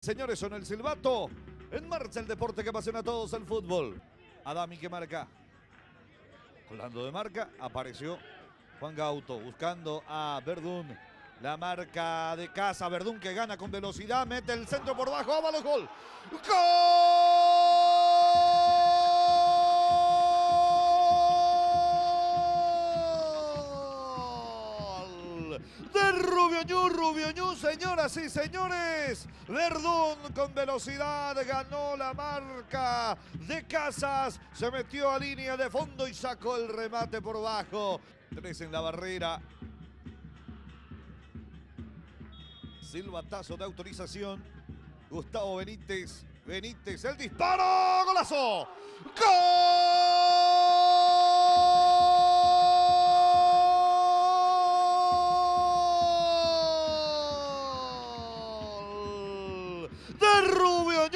Señores, son el silbato. En marcha el deporte que apasiona a todos, el fútbol. Adami que marca. Colando de marca, apareció Juan Gauto buscando a Verdún. La marca de casa, Verdún que gana con velocidad, mete el centro por bajo, Ábalos, gol. ¡Gol! De Rubio Ñu, señoras y señores. Verdún con velocidad ganó la marca de Casas. Se metió a línea de fondo y sacó el remate por bajo. 3 en la barrera. Silbatazo de autorización. Gustavo Benítez. Benítez, el disparo. ¡Golazo! ¡Gol! De Rubio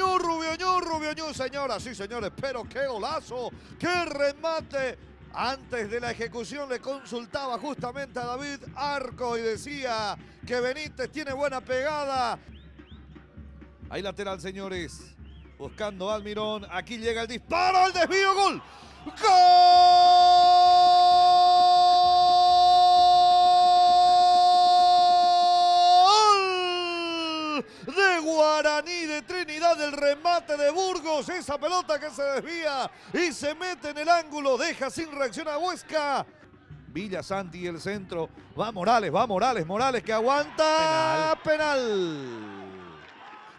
Ñu, señoras y señores. Pero qué golazo, qué remate. Antes de la ejecución le consultaba justamente a David Arco y decía que Benítez tiene buena pegada. Ahí lateral, señores. Buscando a Almirón. Aquí llega el disparo, el desvío, gol. ¡Gol! De Guaraní de Trinidad, el remate de Burgos. Esa pelota que se desvía y se mete en el ángulo. Deja sin reacción a Huesca. Villa Santi el centro. Va Morales, Morales que aguanta. Penal.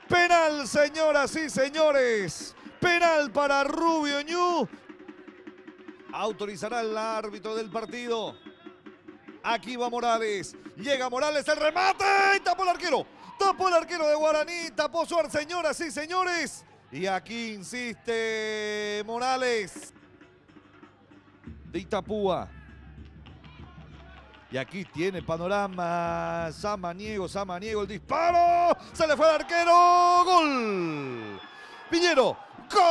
Penal, señoras y señores. Penal para Rubio Ñu. Autorizará el árbitro del partido. Aquí va Morales. Llega Morales, el remate. Y tapó el arquero. Tapó el arquero de Guaraní. Tapó Suárez, señoras y señores. Y aquí insiste Morales. De Itapúa. Y aquí tiene panorama Samaniego, el disparo, se le fue al arquero, gol. Piñero, gol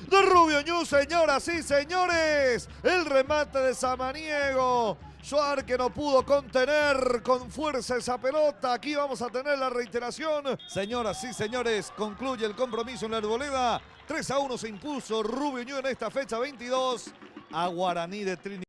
de Rubio Ñu, señoras y señores. El remate de Samaniego. Suárez que no pudo contener con fuerza esa pelota. Aquí vamos a tener la reiteración. Señoras y señores, concluye el compromiso en la Arboleda. 3-1 se impuso Rubio Ñu en esta fecha 22 a Guaraní de Trinidad.